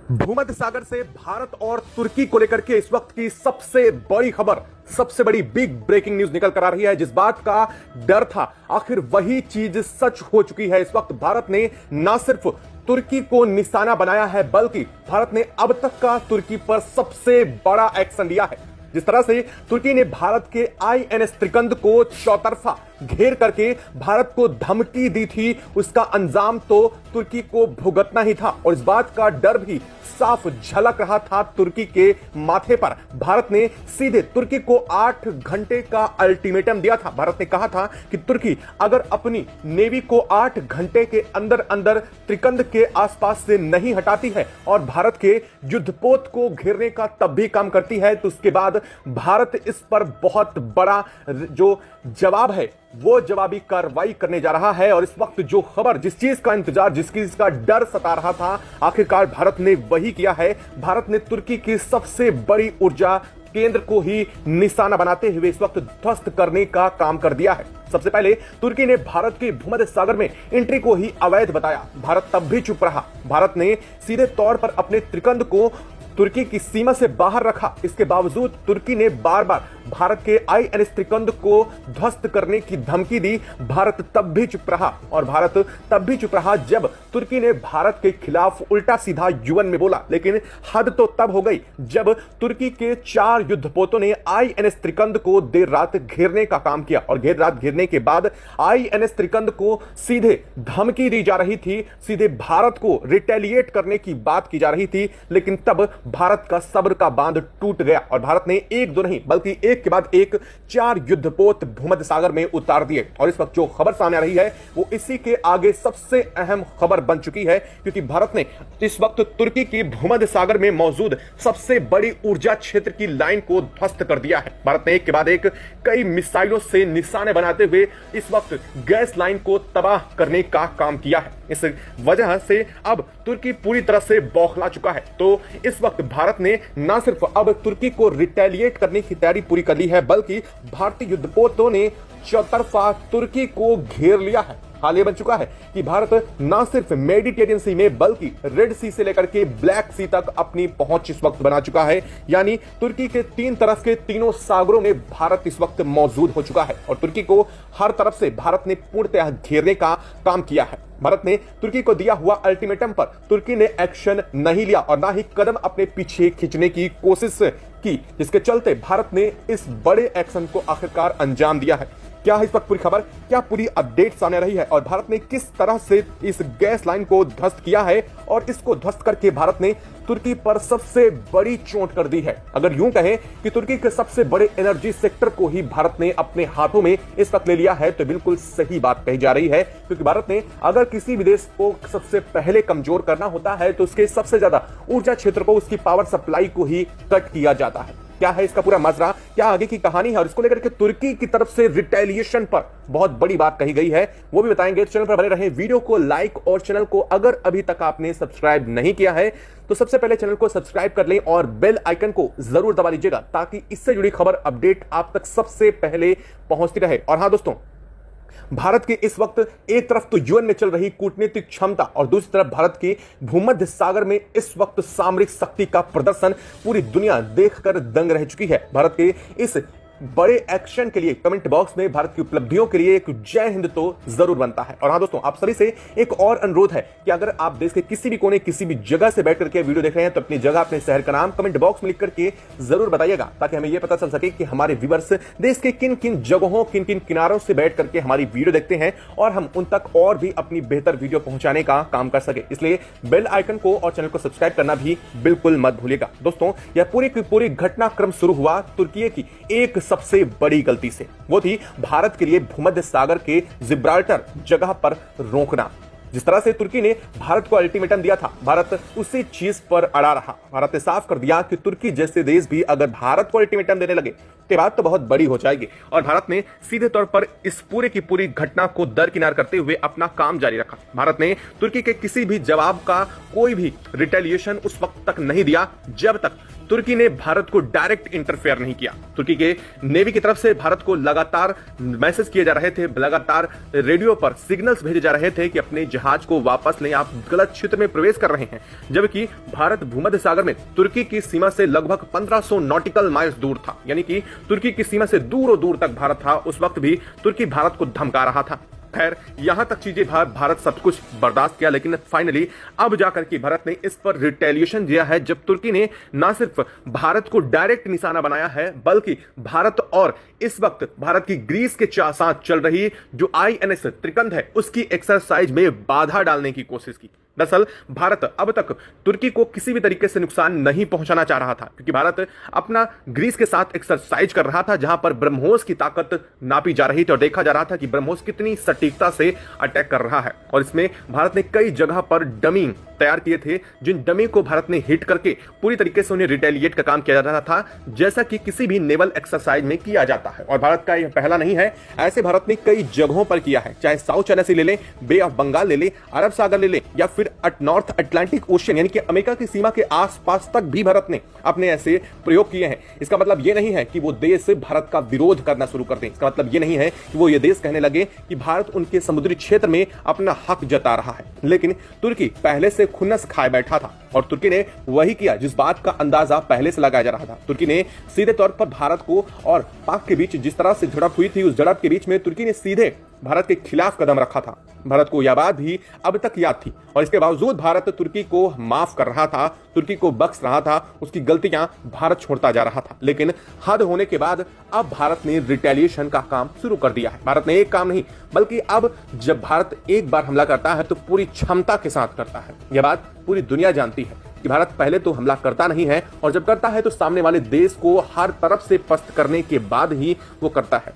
भूमध्य सागर से भारत और तुर्की को लेकर के इस वक्त की सबसे बड़ी खबर, सबसे बड़ी बिग ब्रेकिंग न्यूज निकल कर आ रही है। जिस बात का डर था, आखिर वही चीज सच हो चुकी है। इस वक्त भारत ने न सिर्फ तुर्की को निशाना बनाया है, बल्कि भारत ने अब तक का तुर्की पर सबसे बड़ा एक्शन लिया है। जिस तरह से तुर्की ने भारत के आईएनएस त्रिकंद को चौतरफा घेर करके भारत को धमकी दी थी, उसका अंजाम तो तुर्की को भुगतना ही था। और इस बात का डर भी साफ झलक रहा था तुर्की के माथे पर। भारत ने सीधे तुर्की को 8 घंटे का अल्टीमेटम दिया था। भारत ने कहा था कि तुर्की अगर अपनी नेवी को 8 घंटे के अंदर अंदर त्रिकंद के आसपास से नहीं हटाती है और भारत के युद्धपोत को घेरने का तब भी काम करती है, तो उसके बाद भारत इस पर बहुत बड़ा जो जवाब है वो जवाबी कार्रवाई करने जा रहा है। और इस वक्त जो खबर, जिस चीज का इंतजार, जिस चीज का डर सता रहा था, आखिरकार भारत ने वही किया है। भारत ने तुर्की की सबसे बड़ी ऊर्जा केंद्र को ही निशाना बनाते हुए इस वक्त ध्वस्त करने का काम कर दिया है। सबसे पहले तुर्की ने भारत के भूमध्य सागर में एंट्री को ही अवैध बताया। भारत तब भी चुप रहा। भारत ने सीधे तौर पर अपने त्रिकंद को तुर्की की सीमा से बाहर रखा। इसके बावजूद तुर्की ने बार बार भारत के आईएनएस त्रिकंद को ध्वस्त करने की धमकी दी। भारत तब भी चुप रहा। और भारत तब भी चुप रहा जब तुर्की ने भारत के खिलाफ उल्टा सीधा यूएन में बोला। लेकिन हद तो तब हो गई जब तुर्की के 4 युद्धपोतों ने आईएनएस त्रिकंद को देर रात घेरने का काम किया। और देर रात घेरने के बाद आईएनएस त्रिकंद को सीधे धमकी दी जा रही थी, सीधे भारत को रिटेलिएट करने की बात की जा रही थी। लेकिन तब भारत का सब्र का बांध टूट गया और भारत ने एक दो नहीं बल्कि एक के बाद एक 4 युद्धपोत भूमध्य सागर में उतार दिए। और इस वक्त जो खबर सामने आ रही है वो इसी के आगे सबसे अहम खबर बन चुकी है, क्योंकि भारत ने इस वक्त तुर्की की भूमध्य सागर में मौजूद सबसे बड़ी ऊर्जा क्षेत्र की लाइन को ध्वस्त कर दिया है। भारत ने एक के बाद एक कई मिसाइलों से निशाने बनाते हुए इस वक्त गैस लाइन को तबाह करने का काम किया है। इस वजह से अब तुर्की पूरी तरह से बौखला चुका है। तो इस वक्त भारत ने न सिर्फ अब तुर्की को रिटेलिएट करने की तैयारी पूरी कर ली है, बल्कि भारतीय युद्धपोतों ने चौतरफा तुर्की को घेर लिया है। हाल ये बन चुका है कि भारत न सिर्फ मेडिटेरियन सी में बल्कि रेड सी से लेकर के ब्लैक सी तक अपनी पहुंच इस वक्त बना चुका है। यानी तुर्की के 3 तरफ के तीनों सागरों में भारत इस वक्त मौजूद हो चुका है और तुर्की को हर तरफ से भारत ने पूर्णतः घेरने का काम किया है। भारत ने तुर्की को दिया हुआ अल्टीमेटम पर तुर्की ने एक्शन नहीं लिया और ना ही कदम अपने पीछे खींचने की कोशिश की, जिसके चलते भारत ने इस बड़े एक्शन को आखिरकार अंजाम दिया है। क्या है इस वक्त पूरी खबर, क्या पूरी अपडेट सामने रही है और भारत ने किस तरह से इस गैस लाइन को ध्वस्त किया है और इसको ध्वस्त करके भारत ने तुर्की पर सबसे बड़ी चोट कर दी है। अगर यूं कहें कि तुर्की के सबसे बड़े एनर्जी सेक्टर को ही भारत ने अपने हाथों में इस वक्त ले लिया है, तो बिल्कुल सही बात कही जा रही है। क्योंकि भारत ने अगर किसी भी देश को सबसे पहले कमजोर करना होता है तो उसके सबसे ज्यादा ऊर्जा क्षेत्र को, उसकी पावर सप्लाई को ही कट किया जाता है। क्या है इसका पूरा माजरा, क्या आगे की कहानी है और इसको लेकर के तुर्की की तरफ से रिटेलिएशन पर बहुत बड़ी बात कही गई है, वो भी बताएंगे। चैनल पर बने रहें, वीडियो को लाइक और चैनल को अगर अभी तक आपने सब्सक्राइब नहीं किया है तो सबसे पहले चैनल को सब्सक्राइब कर लें और बेल आइकन को जरूर दबा लीजिएगा ताकि इससे जुड़ी खबर अपडेट आप तक सबसे पहले पहुंचती रहे। और हां दोस्तों, भारत की इस वक्त एक तरफ तो यूएन में चल रही कूटनीतिक क्षमता और दूसरी तरफ भारत की भूमध्य सागर में इस वक्त सामरिक शक्ति का प्रदर्शन पूरी दुनिया देखकर दंग रह चुकी है। भारत के इस बड़े एक्शन के लिए कमेंट बॉक्स में भारत की उपलब्धियों के लिए एक जय हिंद तो जरूर बनता है। और हाँ दोस्तों, आप सभी से एक और अनुरोध है कि अगर आप देश के किसी भी कोने, किसी भी जगह से बैठ करके वीडियो देख रहे हैं तो अपनी जगह, अपने शहर का नाम कमेंट बॉक्स में लिख करके जरूर बताइएगा, ताकि हमें यह पता चल सके कि हमारे व्यूअर्स देश के किन किन जगहों, किन किन किनारों से बैठ करके हमारी वीडियो देखते हैं और हम उन तक और भी अपनी बेहतर वीडियो पहुंचाने का काम कर सके। इसलिए बेल आइकन को और चैनल को सब्सक्राइब करना भी बिल्कुल मत भूलिएगा। दोस्तों, यह पूरी की पूरी घटनाक्रम शुरू हुआ तुर्की की एक सबसे बड़ी गलती से। वो थी भारत के लिए भूमध्य सागर के जिब्राल्टर जगह पर रोकना। जिस तरह से तुर्की ने भारत को अल्टीमेटम दिया था, भारत उसी चीज पर अड़ा रहा। भारत ने साफ कर दिया कि तुर्की जैसे देश भी अगर भारत को अल्टीमेटम देने लगे तो बात तो बहुत बड़ी हो जाएगी। और भारत ने सीधे तौर पर इस पूरे की पूरी घटना को दरकिनार करते हुए अपना काम जारी रखा। भारत ने तुर्की के किसी भी जवाब का कोई भी रिटेलिएशन उस वक्त तक नहीं दिया जब तक तुर्की ने भारत को डायरेक्ट इंटरफेयर नहीं किया। तुर्की के नेवी की तरफ से भारत को लगातार मैसेज किए जा रहे थे, लगातार रेडियो पर सिग्नल्स भेजे जा रहे थे कि अपने जहाज को वापस लें, आप गलत क्षेत्र में प्रवेश कर रहे हैं। जबकि भारत भूमध्य सागर में तुर्की की सीमा से लगभग 1500 नॉटिकल माइल्स दूर था, यानी कि तुर्की की सीमा से दूर दूर तक भारत था। उस वक्त भी तुर्की भारत को धमका रहा था। खैर, यहां तक चीजें भारत सब कुछ बर्दाश्त किया, लेकिन फाइनली अब जाकर के भारत ने इस पर रिटेलिएशन दिया है, जब तुर्की ने ना सिर्फ भारत को डायरेक्ट निशाना बनाया है, बल्कि भारत और इस वक्त भारत की ग्रीस के साथ चल रही जो INS त्रिकंद है उसकी एक्सरसाइज में बाधा डालने की कोशिश की। दरअसल भारत अब तक तुर्की को किसी भी तरीके से नुकसान नहीं पहुंचाना चाह रहा था, क्योंकि भारत अपना ग्रीस के साथ एक्सरसाइज कर रहा था, जहां पर ब्रह्मोस की ताकत नापी जा रही थी और देखा जा रहा था कि ब्रह्मोस कितनी सटीकता से अटैक कर रहा है। और इसमें भारत ने कई जगह पर डमी तैयार किए थे, जिन डमी को भारत ने हिट करके पूरी तरीके से उन्हें रिटेलिएट का काम किया जा रहा था, जैसा कि किसी भी नेवल एक्सरसाइज में किया जाता है। और भारत का यह पहला नहीं है, ऐसे भारत ने कई जगहों पर किया है, चाहे साउथ चाइना सी ले लें, बे ऑफ बंगाल ले लें, अरब सागर ले लें, या फिर नॉर्थ अटलांटिक ओशियन यानी कि अमेरिका की सीमा के आसपास तक भी भारत ने अपने ऐसे प्रयोग किए हैं। इसका मतलब यह नहीं है कि वो देश भारत का विरोध करना शुरू कर दें। इसका मतलब यह नहीं है कि वो ये देश कहने लगे कि भारत उनके समुद्री क्षेत्र में अपना हक जता रहा है। लेकिन तुर्की पहले से खुन्नस खाए बैठा था और तुर्की ने वही किया जिस बात का अंदाजा पहले से लगाया जा रहा था। तुर्की ने सीधे तौर पर भारत को और पाक के बीच जिस तरह से झड़प हुई थी, उस झड़प के बीच में तुर्की ने सीधे भारत के खिलाफ कदम रखा था। भारत को यह बात भी अब तक याद थी और इसके बावजूद भारत तुर्की को माफ कर रहा था, तुर्की को बख्श रहा था, उसकी गलतियां भारत छोड़ता जा रहा था। लेकिन हद होने के बाद अब भारत ने रिटेलिएशन का काम शुरू कर दिया है। भारत ने एक काम नहीं, बल्कि अब जब भारत एक बार हमला करता है तो पूरी क्षमता के साथ करता है। यह बात पूरी दुनिया जानती है कि भारत पहले तो हमला करता नहीं है, और जब करता है तो सामने वाले देश को हर तरफ से पस्त करने के बाद ही वो करता है।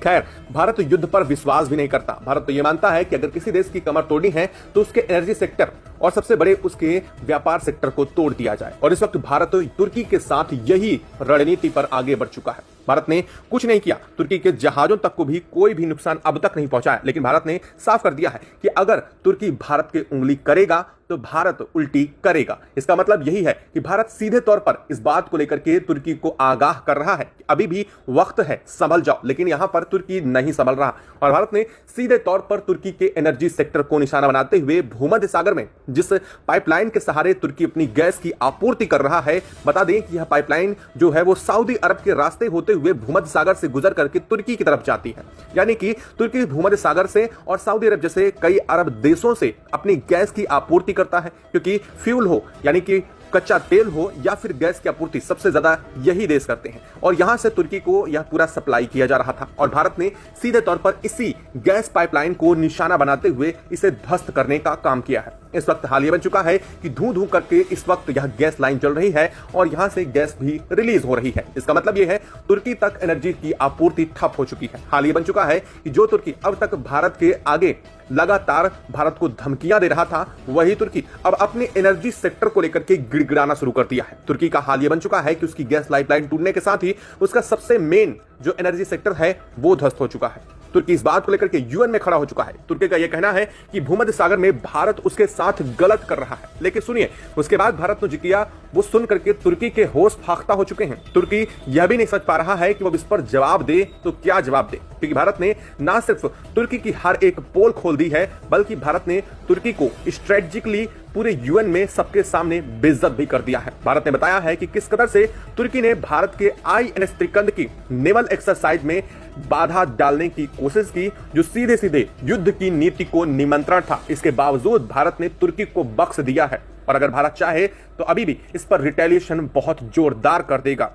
खैर, भारत युद्ध पर विश्वास भी नहीं करता। भारत तो यह मानता है कि अगर किसी देश की कमर तोड़नी है तो उसके एनर्जी सेक्टर और सबसे बड़े उसके व्यापार सेक्टर को तोड़ दिया जाए। और इस वक्त भारत तुर्की के साथ यही रणनीति पर आगे बढ़ चुका है। भारत ने कुछ नहीं किया, तुर्की के जहाजों तक को भी कोई भी नुकसान अब तक नहीं पहुंचाया, लेकिन भारत ने साफ कर दिया है कि अगर तुर्की भारत के उंगली करेगा तो भारत उल्टी करेगा। इसका मतलब यही है कि भारत सीधे तौर पर इस बात को लेकर के तुर्की को आगाह कर रहा है कि अभी भी वक्त है, संभल जाओ। लेकिन यहां पर तुर्की नहीं संभल रहा और भारत ने सीधे तौर पर तुर्की के एनर्जी सेक्टर को निशाना बनाते हुए भूमध्य सागर में जिस पाइपलाइन के सहारे तुर्की अपनी गैस की आपूर्ति कर रहा है, बता दें कि यह पाइपलाइन जो है वो सऊदी अरब के रास्ते होते हुए भूमध्य सागर से गुजर करके तुर्की की तरफ जाती है। यानी कि तुर्की भूमध्य सागर से और सऊदी अरब जैसे कई अरब देशों से अपनी गैस की आपूर्ति करता है, क्योंकि फ्यूल हो यानी कि कच्चा तेल हो या फिर गैस की आपूर्ति सबसे ज्यादा यही देश करते हैं। और यहां से तुर्की को यह पूरा सप्लाई किया जा रहा था और भारत ने सीधे तौर पर इसी गैस पाइपलाइन को निशाना बनाते हुए इसे ध्वस्त करने का काम किया है। इस वक्त हाल ये बन चुका है कि धू धू करके इस वक्त यह गैस लाइन चल रही है और यहां से गैस भी रिलीज हो रही है। इसका मतलब यह है तुर्की तक एनर्जी की आपूर्ति ठप हो चुकी है। हाल ये बन चुका है कि जो तुर्की अब तक भारत के आगे लगातार भारत को धमकियां दे रहा था, वही तुर्की अब अपने एनर्जी सेक्टर को लेकर के गिड़गिड़ाना शुरू कर दिया है। तुर्की का हाल ये बन चुका है कि उसकी गैस पाइपलाइन टूटने के साथ ही उसका सबसे मेन जो एनर्जी सेक्टर है वो ध्वस्त हो चुका है। तुर्की इस बात को लेकर के यूएन में खड़ा हो चुका है। तुर्की का यह कहना है कि भूमध्य सागर में भारत उसके साथ गलत कर रहा है। लेकिन सुनिए, उसके बाद भारत ने जो किया वो सुन करके तुर्की के होश फाख्ता हो चुके हैं। तुर्की यह भी नहीं समझ पा रहा है कि वो इस पर जवाब दे तो क्या जवाब दे, क्योंकि भारत ने ना सिर्फ तुर्की की हर एक पोल खोल दी है, बल्कि भारत ने तुर्की को स्ट्रेटेजिकली पूरे यूएन में सबके सामने बेइज्जत भी कर दिया है। भारत ने बताया है कि किस कदर से तुर्की ने भारत के INS त्रिकंद की नेवल एक्सरसाइज में बाधा डालने की कोशिश की, जो सीधे सीधे युद्ध की नीति को निमंत्रण था। इसके बावजूद भारत ने तुर्की को बख्श दिया है और अगर भारत चाहे तो अभी भी इस पर रिटेलिएशन बहुत जोरदार कर देगा।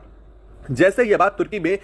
जैसे यह बात तुर्की में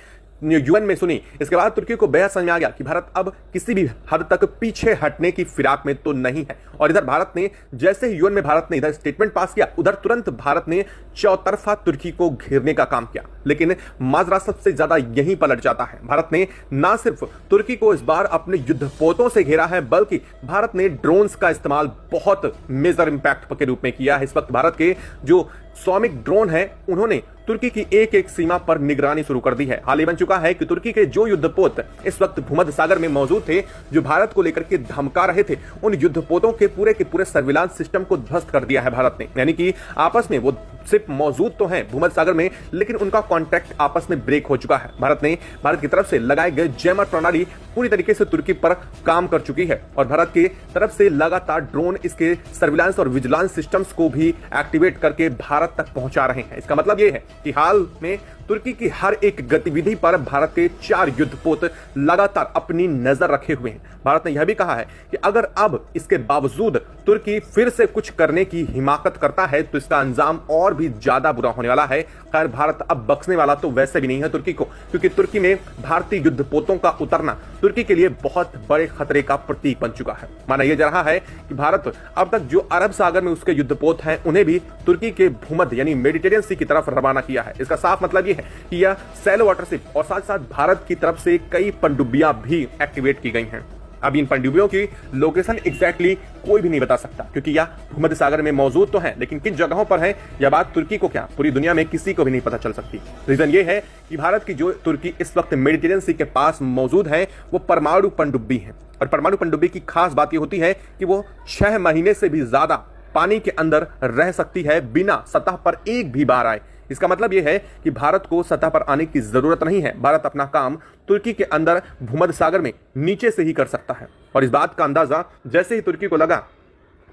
यूएन में सुनी, इसके बाद तुर्की को बेहद समझ में आ गया कि भारत अब किसी भी हद तक पीछे हटने की फिराक में तो नहीं है। और इधर भारत ने जैसे ही यूएन में भारत ने इधर स्टेटमेंट पास किया, उधर तुरंत भारत ने चौतरफा तुर्की को घेरने का काम किया। लेकिन माजरा सबसे ज्यादा यहीं पलट जाता है। भारत ने ना सिर्फ तुर्की को इस बार अपने युद्धपोतों से घेरा है, बल्कि भारत ने ड्रोन्स का इस्तेमाल बहुत मेजर इंपैक्ट के रूप में किया है। इस वक्त भारत के जो सौमिक ड्रोन है, उन्होंने तुर्की की एक एक सीमा पर निगरानी शुरू कर दी है। हाल ही बन चुका है कि तुर्की के जो युद्धपोत इस वक्त भूमध्य सागर में मौजूद थे, जो भारत को लेकर के धमका रहे थे, उन युद्धपोतों के पूरे सर्विलांस सिस्टम को ध्वस्त कर दिया है भारत ने। यानी कि आपस में वो सिर्फ मौजूद तो हैं भूमध्य सागर में, लेकिन उनका कॉन्ट्रैक्ट आपस में ब्रेक हो चुका है। भारत की तरफ से लगाए गए जैमर प्रणाली पूरी तरीके से तुर्की पर काम कर चुकी है और भारत की तरफ से लगातार ड्रोन इसके सर्विलांस और विजिलेंस सिस्टम्स को भी एक्टिवेट करके भारत तक पहुंचा रहे हैं। इसका मतलब यह है कि हाल में तुर्की की हर एक गतिविधि पर भारत के 4 युद्धपोत लगातार अपनी नजर रखे हुए हैं। भारत ने यह भी कहा है कि अगर अब इसके बावजूद तुर्की फिर से कुछ करने की हिमाकत करता है तो इसका अंजाम और भी ज्यादा बुरा होने वाला है। खैर, भारत अब बख्शने वाला तो वैसे भी नहीं है तुर्की को, क्योंकि तुर्की में भारतीय युद्धपोतों का उतरना तुर्की के लिए बहुत बड़े खतरे का प्रतीक बन चुका है। माना यह जा रहा है कि भारत अब तक जो अरब सागर में उसके युद्धपोत हैं, उन्हें भी तुर्की के भूमध्य यानी मेडिटेरियन सी की तरफ रवाना किया है। इसका साफ मतलब यह है कि यह सैलो वाटरशिप और साथ साथ भारत की तरफ से कई पनडुब्बियां भी एक्टिवेट की गई हैं। अब इन पनडुब्बियों की लोकेशन एग्जैक्टली कोई भी नहीं बता सकता, क्योंकि यह भूमध्य सागर में मौजूद तो है, लेकिन किन जगहों पर है यह बात तुर्की को क्या पूरी दुनिया में किसी को भी नहीं पता चल सकती। रीजन ये है कि भारत की जो तुर्की इस वक्त मेडिटेरियन सी के पास मौजूद है वो परमाणु पनडुब्बी है। और परमाणु पनडुब्बी की खास बात यह होती है कि वो 6 महीने से भी ज्यादा पानी के अंदर रह सकती है बिना सतह पर एक भी बार आए। इसका मतलब यह है कि भारत को सतह पर आने की जरूरत नहीं है। भारत अपना काम तुर्की के अंदर भूमध्य सागर में नीचे से ही कर सकता है। और इस बात का अंदाजा जैसे ही तुर्की को लगा,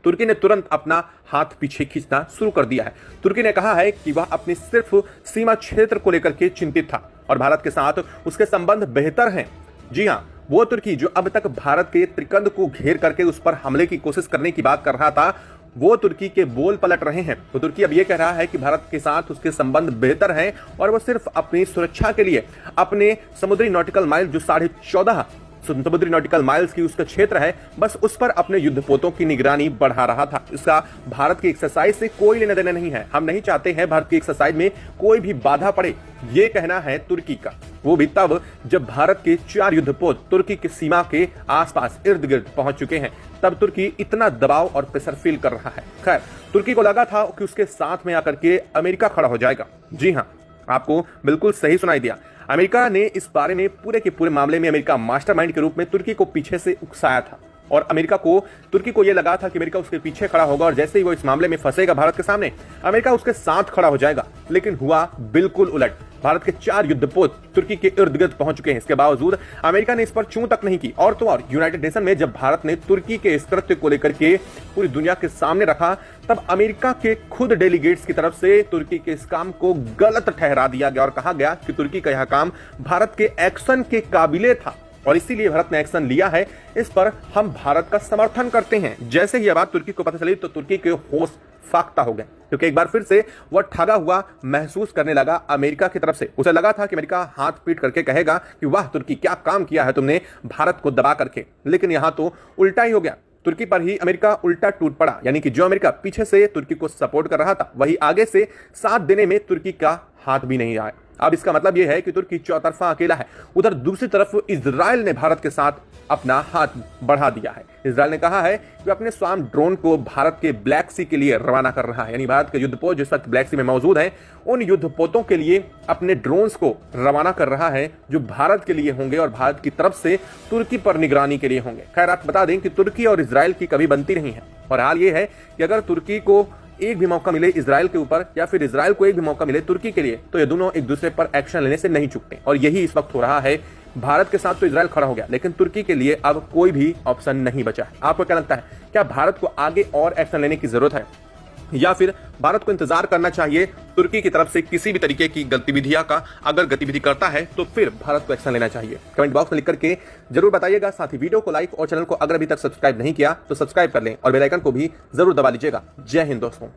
तुर्की ने तुरंत अपना हाथ पीछे खींचना शुरू कर दिया है। तुर्की ने कहा है कि वह अपनी सिर्फ सीमा क्षेत्र को लेकर के चिंतित था और भारत के साथ उसके संबंध बेहतर हैं। जी हाँ, वो तुर्की जो अब तक भारत के त्रिकंद को घेर करके उस पर हमले की कोशिश करने की बात कर रहा था, वो तुर्की के बोल पलट रहे हैं। तो तुर्की अब ये कह रहा है कि भारत के साथ उसके संबंध बेहतर हैं और वो सिर्फ अपनी सुरक्षा के लिए अपने समुद्री नॉटिकल माइल जो 14.5 समुद्री नॉटिकल माइल्स की उसका क्षेत्र है, बस उस पर अपने युद्धपोतों की निगरानी बढ़ा रहा था। इसका भारत की एक्सरसाइज से कोई लेना देना नहीं है। हम नहीं चाहते हैं भारत की एक्सरसाइज में कोई भी बाधा पड़े, ये कहना है तुर्की का। वो भी तब जब भारत के 4 युद्धपोत तुर्की की सीमा के आसपास इर्द गिर्द पहुंच चुके हैं, तब तुर्की इतना दबाव और प्रेशर फील कर रहा है। खैर, तुर्की को लगा था कि उसके साथ में आकर के अमेरिका खड़ा हो जाएगा। जी हाँ, आपको बिल्कुल सही सुनाई दिया। अमेरिका ने इस बारे में पूरे के पूरे मामले में अमेरिका मास्टरमाइंड के रूप में तुर्की को पीछे से उकसाया था और तुर्की को यह लगा था कि अमेरिका उसके पीछे खड़ा होगा और जैसे ही वो इस मामले में फंसेगा भारत के सामने, अमेरिका उसके साथ खड़ा हो जाएगा। लेकिन हुआ बिल्कुल उलट। भारत के 4 युद्धपोत तुर्की के इर्द गिर्द पहुंच चुके हैं। इसके बावजूद अमेरिका ने इस पर चूं तक नहीं की। और तो और यूनाइटेड नेशन में जब भारत ने तुर्की के इस कृत्य को लेकर के पूरी दुनिया के सामने रखा, तब अमेरिका के खुद डेलीगेट्स की तरफ से तुर्की के इस काम को गलत ठहरा दिया गया और कहा गया कि तुर्की का यह काम भारत के एक्शन के काबिले था और इसीलिए भारत ने एक्शन लिया है। इस पर हम भारत का समर्थन करते हैं। जैसे ही यह बात तुर्की को पता चली तो तुर्की के होश फाख्ता हो गए, क्योंकि एक बार फिर से वह ठगा हुआ महसूस करने लगा अमेरिका की तरफ से। उसे लगा था कि अमेरिका हाथ पीट करके कहेगा कि वाह तुर्की, क्या काम किया है तुमने भारत को दबा करके। लेकिन यहां तो उल्टा ही हो गया। तुर्की पर ही अमेरिका उल्टा टूट पड़ा। यानी कि जो अमेरिका पीछे से तुर्की को सपोर्ट कर रहा था, वही आगे से साथ देने में तुर्की का हाथ भी नहीं आया। अब इसका मतलब यह है कि तुर्की चौतरफा अकेला है। उधर दूसरी तरफ इजराइल ने भारत के साथ अपना हाथ बढ़ा दिया है। इजराइल ने कहा है कि अपने स्वाम ड्रोन को भारत के ब्लैक सी के लिए रवाना कर रहा है। यानी भारत के युद्धपोत जिस वक्त ब्लैक सी में मौजूद हैं, उन युद्धपोतों के लिए अपने ड्रोन्स को रवाना कर रहा है, जो भारत के लिए होंगे और भारत की तरफ से तुर्की पर निगरानी के लिए होंगे। खैर, आप बता दें कि तुर्की और इजराइल की कभी बनती नहीं है और हाल ये है कि अगर तुर्की को एक भी मौका मिले इजराइल के ऊपर या फिर इजराइल को एक भी मौका मिले तुर्की के लिए, तो ये दोनों एक दूसरे पर एक्शन लेने से नहीं चूकते। और यही इस वक्त हो रहा है। भारत के साथ तो इजराइल खड़ा हो गया, लेकिन तुर्की के लिए अब कोई भी ऑप्शन नहीं बचा है। आपको क्या लगता है, क्या भारत को आगे और एक्शन लेने की जरूरत है या फिर भारत को इंतजार करना चाहिए तुर्की की तरफ से किसी भी तरीके की गतिविधियां का? अगर गतिविधि करता है तो फिर भारत को एक्शन लेना चाहिए। कमेंट बॉक्स में लिख करके जरूर बताइएगा। साथ ही वीडियो को लाइक और चैनल को अगर अभी तक सब्सक्राइब नहीं किया तो सब्सक्राइब कर लें और बेल आइकन को भी जरूर दबा लीजिएगा। जय हिंद दोस्तों।